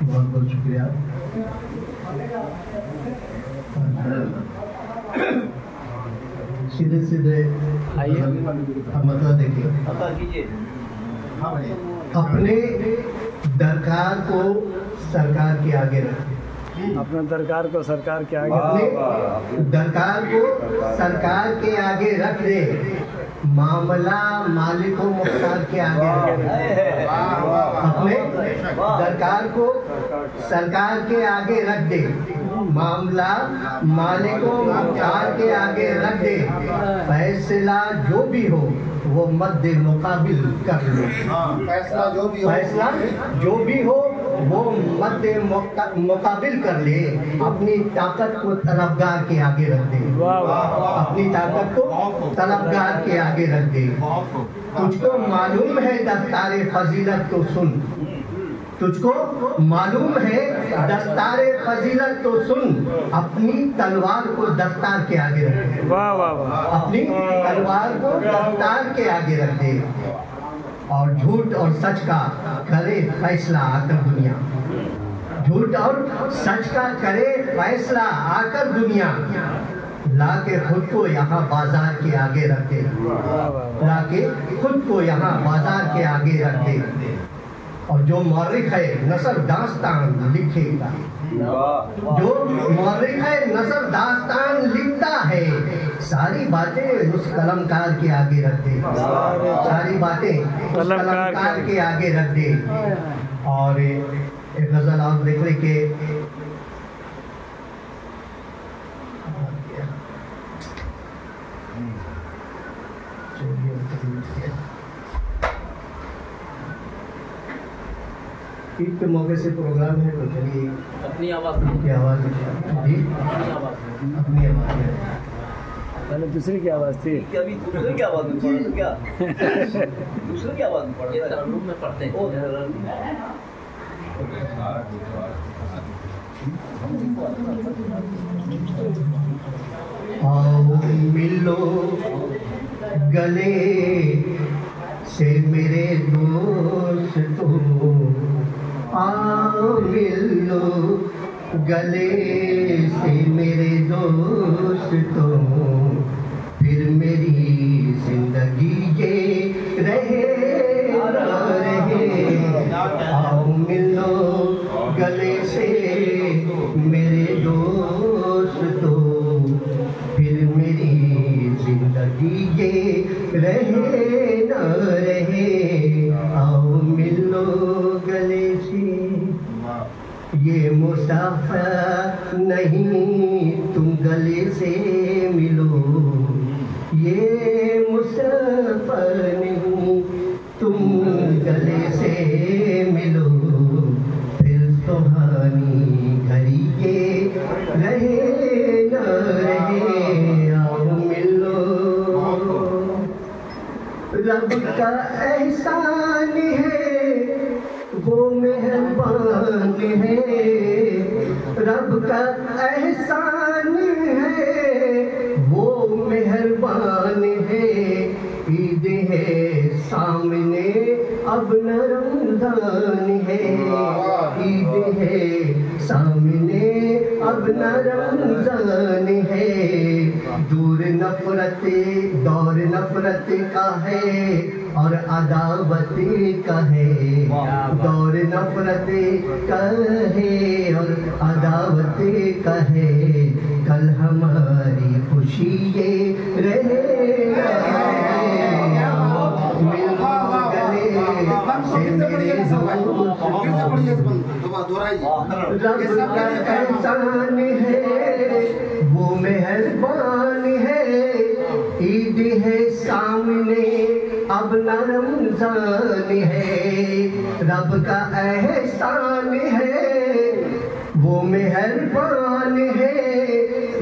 बहुत बहुत शुक्रिया। सीधे सीधे आइए मतलब देखिए, अपने दरकार को सरकार के आगे रखें। अपने दरकार को सरकार के आगे अपने दरकार को सरकार के आगे रख दे, मामला मालिक मुख्तार के आगे रख दे। अपने दरकार को सरकार के आगे रख दे, मामला मालिक मुख्तार के आगे रख दे। फैसला जो भी हो वो मद्दे मुकाबिल कर लो। फैसला जो भी हो वो मद्दे मुकाबिल कर ले। अपनी ताकत को तलबगार के आगे रख दे। अपनी ताकत को तलबगार के आगे रख दे। तुझको मालूम है दस्तारे फजीलत तो सुन, तुझको मालूम है दस्तारे फजीलत तो सुन। अपनी तलवार को दस्तार के आगे रख दे। अपनी तलवार को दस्तार के आगे रख दे और झूठ और सच का करे फैसला आकर दुनिया। झूठ और सच का करे फैसला आकर दुनिया। लाके खुद को यहाँ बाजार के आगे रख दे। लाके खुद को यहाँ बाजार के आगे रख दे। और जो मौरिख है नसर दास्तान लिखेगा, जो मौरिख है नसर दास्तान लिखता है, सारी बातें उस कलमकार के आगे रख दे। सारी बातें उस कलमकार के आगे रख दे। और एक गजल आप देख ले के ईद के मौके से प्रोग्राम है तो चलिए अपनी आवाज़ की आवाज़ जी अपनी आवाज़ पहले दूसरी की आवाज़ थी, अभी दूसरे की आवाज़ में पढ़ा तो क्या दूसरे की आवाज़ में पढ़ा तरन्नुम में पढ़ते हैं। आओ मिलो गले से मेरे दोस्तों, आओ मिलो गले से मेरे दोस्तों। फिर मेरी जिंदगी ये रहे ना रहे। आओ मिलो गले से मेरे दोस्तों। फिर मेरी जिंदगी ये रहे ना रहे। आओ मिलो गले से। ये मुसाफिर नहीं तुम गले से मिलो। ये मुसाफिर नहीं तुम गले से मिलो। फिर सुहानी घड़ी ये रहे ना रहे। आओ मिलो। रब का एहसान है वो मेहरबान है। रब का एहसान है वो मेहरबान है। ईद है सामने अब न रमजान है। ईद है सामने अब न रमजान है। दूर नफरत दौर नफरत का है और अदावत का है। दौर नफरत का है और अदावत का है। कल हमारी खुशी ये रहे से मेरे रब का एहसान है वो मेहरबान है। ईद है सामने अब न रमजान है। रब का एहसान है वो मेहरबान है।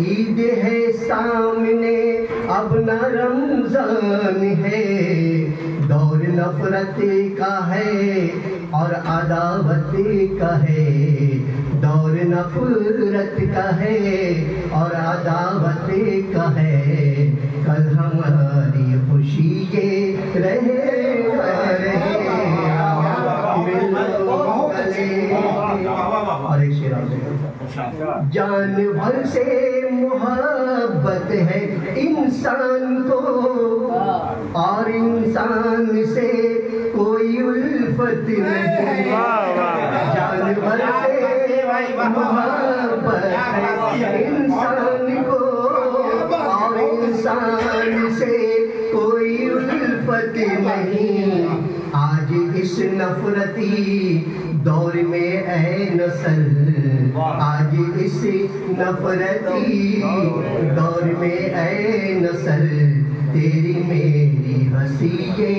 ईद है सामने अब न रमजान है। दौर नफरत का है और अदावत का है। दौर नफरत का है और अदावत का है। कल हमारी खुशी ये रहे रहे। और एक शेर जान भर से मोहब्बत है इंसान को और इंसान से कोई उल्फत नहीं। जान भर से मोहब्बत है इंसान को और इंसान से कोई उल्फत नहीं। आज इस नफरती दौर में ऐ नस्ल, आज इस नफरती दौर में ऐ नस्ल, तेरी मेरी हंसी ये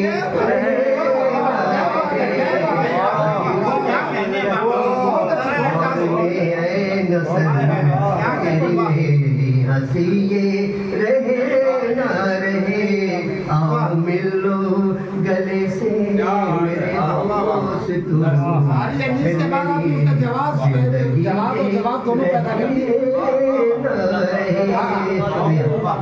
तेरी मेरी हंसी ये रहे ना रहे। आओ मिल लो गले से मेरे दोस्त तुम, जवाब दोनों पैदा करिए।